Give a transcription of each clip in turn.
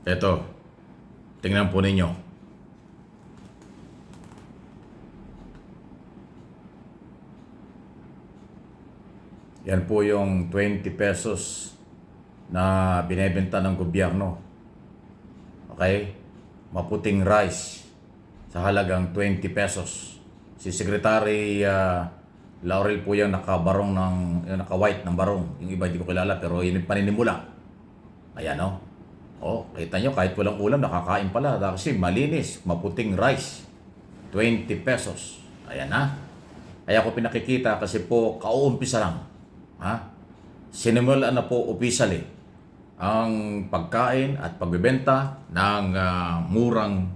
Eto, tingnan po ninyo. Yan po yung 20 pesos na binebenta ng gobyerno. Okay? Maputing rice sa halagang 20 pesos. Si Secretary Laurel po yung nakabarong yung naka-white ng barong. Yung iba hindi ko kilala pero yun yung paninimula. Ayan o. Oh, kita nyo kahit walang ulam nakakain pala kasi malinis, maputing rice. 20 pesos. Ayan na. Kaya ko pinakikita kasi po kauumpisa lang. Ha? Sinimulan na po officially ang pagkain at pagbebenta ng murang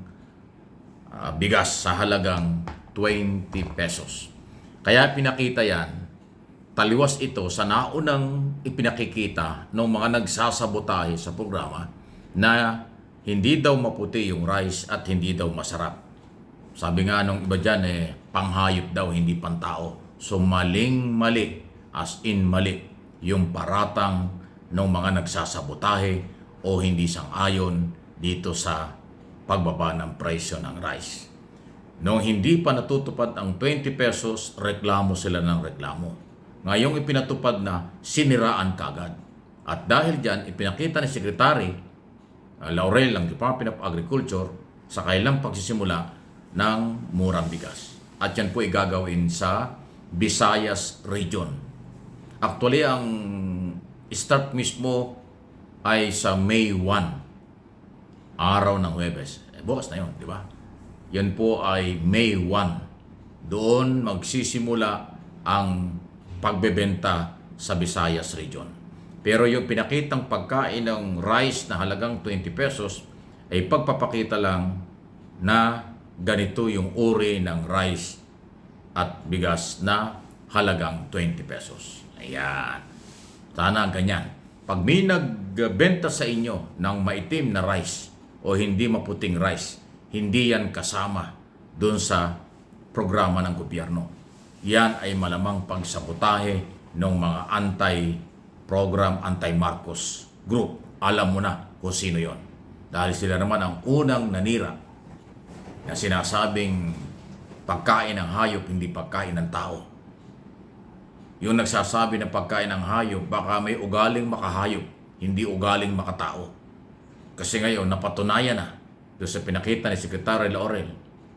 bigas sa halagang 20 pesos. Kaya pinakita yan, taliwas ito sa naunang ipinakikita ng mga nagsasabotahe sa programa na hindi daw maputi yung rice at hindi daw masarap. Sabi nga nung iba dyan panghayop daw, hindi pantao. So maling-mali, as in mali, yung paratang ng mga nagsasabotahe o hindi sang-ayon dito sa pagbaba ng presyo ng rice. Nung hindi pa natutupad ang 20 pesos, reklamo sila ng reklamo. Ngayong ipinatupad na, siniraan kagad. At dahil dyan, ipinakita ni Secretary Laurel ng Department of Agriculture sa kailang pagsisimula ng murang bigas. At yan po igagawin sa Visayas Region. Actually, ang start mismo ay sa May 1, araw ng Huwebes. Bukas na yun, di ba? Yan po ay May 1. Doon magsisimula ang pagbebenta sa Visayas Region. Pero yung pinakitang pagkain ng rice na halagang 20 pesos ay pagpapakita lang na ganito yung uri ng rice at bigas na halagang 20 pesos. Ayan. Sana ganyan. Pag may nagbenta sa inyo ng maitim na rice o hindi maputing rice, hindi yan kasama doon sa programa ng gobyerno. Yan ay malamang pagsabotahe ng mga anti-program, anti-Marcos group. Alam mo na kung sino yon. Dahil sila naman ang unang nanira na sinasabing pagkain ng hayop, hindi pagkain ng tao. Yung nagsasabi na pagkain ng hayop, baka may ugaling makahayop, hindi ugaling makatao. Kasi ngayon, napatunayan na doon sa pinakita ni Secretary Laurel,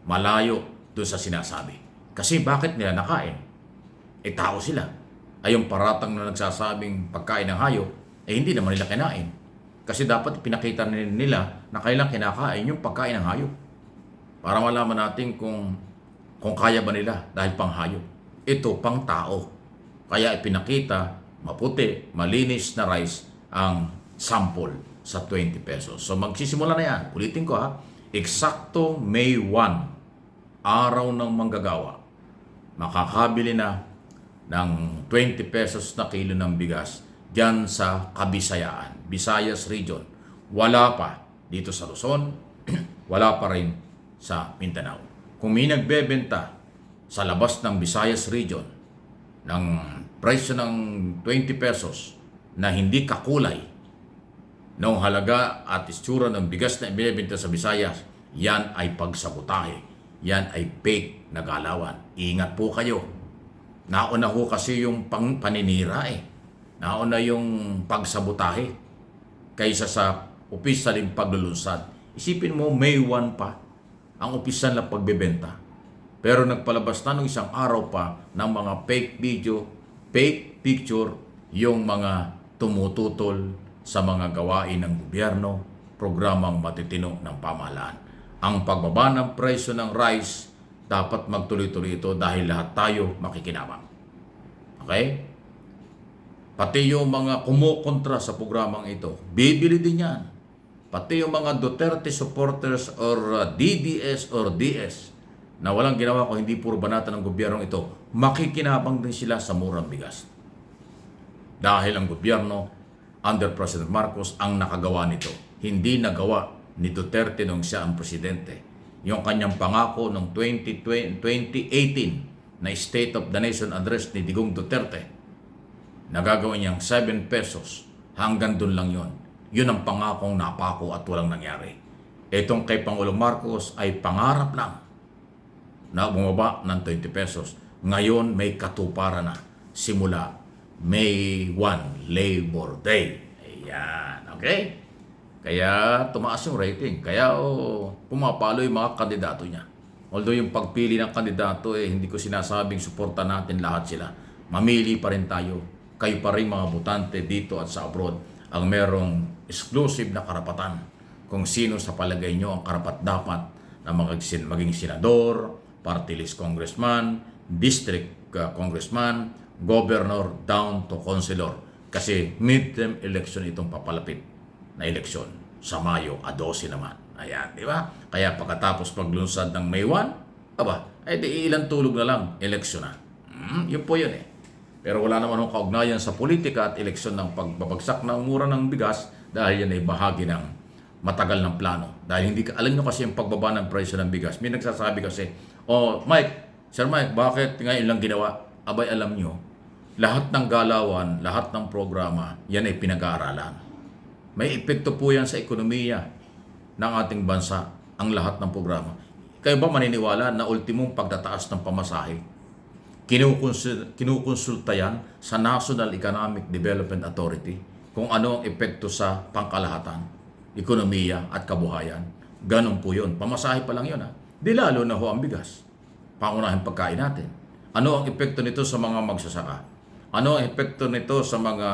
malayo doon sa sinasabi. Kasi bakit nila nakain? Tao sila. Ay yung paratang na nagsasabing pagkain ng hayop, hindi naman nila kinain. Kasi dapat pinakita nila na kailang kinakain yung pagkain ng hayop. Para malaman natin kung kaya ba nila dahil pang hayop. Ito pang tao. Kaya ipinakita maputi, malinis na rice ang sample sa 20 pesos. So magsisimula na yan. Ulitin ko ha. Eksakto May 1, araw ng manggagawa. Makakabili na ng 20 pesos na kilo ng bigas dyan sa Kabisayaan, Visayas Region. Wala pa dito sa Luzon, wala pa rin sa Mindanao. Kung may nagbebenta sa labas ng Visayas Region ng presyo ng 20 pesos na hindi kakulay ng halaga at itsura ng bigas na ibinebenta sa Visayas, yan ay pagsabotahe. Yan ay fake na galawan. Ingat po kayo. Nauna ho kasi yung paninira Nauna yung pagsabotahe kaysa sa opisyaling paglulunsad. Isipin mo, May 1 pa ang opisyal na pagbebenta. Pero nagpalabas na ng isang araw pa ng mga fake video, fake picture, yung mga tumututol sa mga gawain ng gobyerno, programang matitino ng pamahalaan. Ang pagbaba ng presyo ng rice, dapat magtuloy-tuloy ito dahil lahat tayo makikinabang. Okay? Pati yung mga kumukontra sa programang ito, bibili din yan. Pati yung mga Duterte supporters or DDS or DS na walang ginawa kung hindi puro banata ng gobyernong ito, makikinabang din sila sa murang bigas. Dahil ang gobyerno under President Marcos ang nakagawa nito. Hindi nagawa ni Duterte nung siya ang presidente. Yung kanyang pangako noong 2018 na State of the Nation Address ni Digong Duterte, nagagawin niyang 7 pesos. Hanggang doon lang yon. Yun ang pangakong napako at walang nangyari. Itong kay Pangulong Marcos ay pangarap lang na bumaba ng 20 pesos. Ngayon may katuparan na simula May 1, Labor Day. Ayan, okay? Kaya tumaas yung rating. Kaya pumapalo yung mga kandidato niya. Although yung pagpili ng kandidato, hindi ko sinasabing suporta natin lahat sila. Mamili pa rin tayo. Kayo pa rin mga botante dito at sa abroad ang merong exclusive na karapatan kung sino sa palagay nyo ang karapat-dapat na maging senador, party list congressman, district congressman, governor, down to councilor. Kasi midterm election itong papalapit na eleksyon sa Mayo 12 naman. Ayan, di ba? Kaya pagkatapos paglunsad ng May 1, di ilang tulog na lang, eleksyon na. Yun po yun Pero wala naman akong kaugnayan sa politika at eleksyon ng pagbabagsak ng mura ng bigas dahil yan ay bahagi ng matagal ng plano. Dahil alam nyo kasi yung pagbaba ng presyo ng bigas. May nagsasabi kasi, Sir Mike, bakit ngayon lang ginawa? Abay, alam nyo, lahat ng galawan, lahat ng programa, yan ay pinag-aaralan. May epekto po yan sa ekonomiya ng ating bansa, ang lahat ng programa. Kayo ba maniniwala na ultimong pagtataas ng pamasahe? Kinukonsulta yan sa National Economic Development Authority kung ano ang epekto sa pangkalahatan, ekonomiya at kabuhayan. Ganun po yun. Pamasahe pa lang yun. Di lalo na ho ang bigas. Pangunahing pagkain natin. Ano ang epekto nito sa mga magsasaka? Ano ang epekto nito sa mga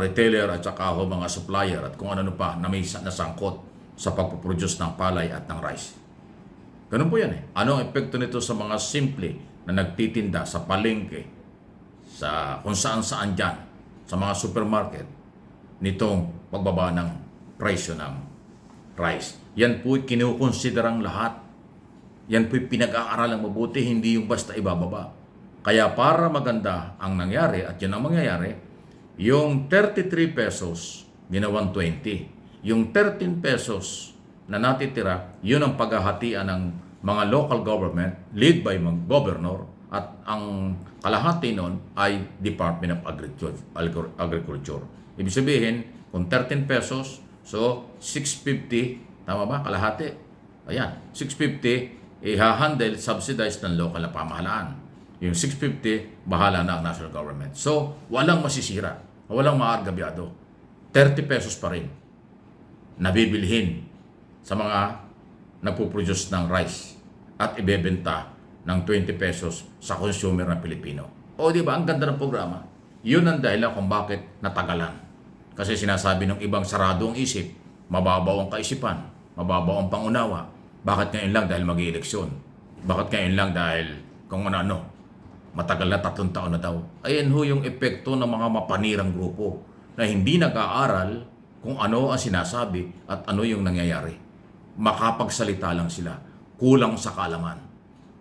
retailer at saka mga supplier at kung ano pa na may nasangkot sa pagpuproduce ng palay at ng rice? Ganun po yan Ano ang epekto nito sa mga simple na nagtitinda sa palengke, sa kung saan-saan dyan, sa mga supermarket, nitong pagbaba ng presyo ng rice? Yan po'y kinukonsiderang lahat. Yan po'y pinag-aaralang mabuti, hindi yung basta ibababa. Kaya para maganda ang nangyari, at yun ang mangyayari, yung 33 pesos, ginawang 20. Yung 13 pesos na natitira, yun ang paghahatian ng mga local government, lead by mga governor, at ang kalahati nun ay Department of Agriculture. Ibig sabihin, kung 13 pesos, so 650, tama ba? Kalahati. Ayan, 650, ihahandle, subsidized ng local na pamahalaan. Yung 650, bahala na ang national government. So, walang masisira, walang maargabyado. 30 pesos pa rin nabibilhin sa mga nagpo-produce ng rice at ibebenta ng 20 pesos sa consumer na Pilipino. O di ba, ang ganda ng programa. Yun ang dahilan kung bakit natagalan. Kasi sinasabi ng ibang sarado ang isip, mababaw ang kaisipan, mababaw ang pangunawa. Bakit ngayon lang dahil mag-ieleksyon? Bakit ngayon lang dahil kung ano, matagal na 3 taon na daw? Ayan ho yung epekto ng mga mapanirang grupo na hindi nag-aaral kung ano ang sinasabi at ano yung nangyayari. Makapagsalita lang sila, kulang sa kaalaman.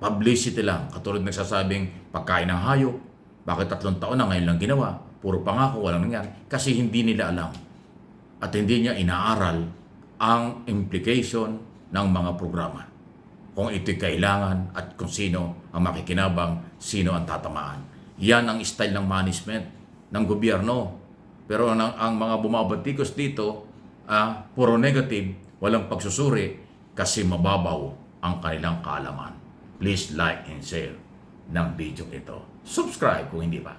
Publicity lang, katulad nagsasabing pagkain ng hayop, bakit 3 taon na ngayon lang ginawa? Puro pangako, walang nangyari. Kasi hindi nila alam at hindi niya inaaral ang implication ng mga programa. Kung ito'y kailangan at kung sino ang makikinabang, sino ang tatamaan. Yan ang style ng management ng gobyerno. Pero ang mga bumabatikos dito, puro negative, walang pagsusuri kasi mababaw ang kanilang kaalaman. Please like and share ng video ito. Subscribe kung hindi pa.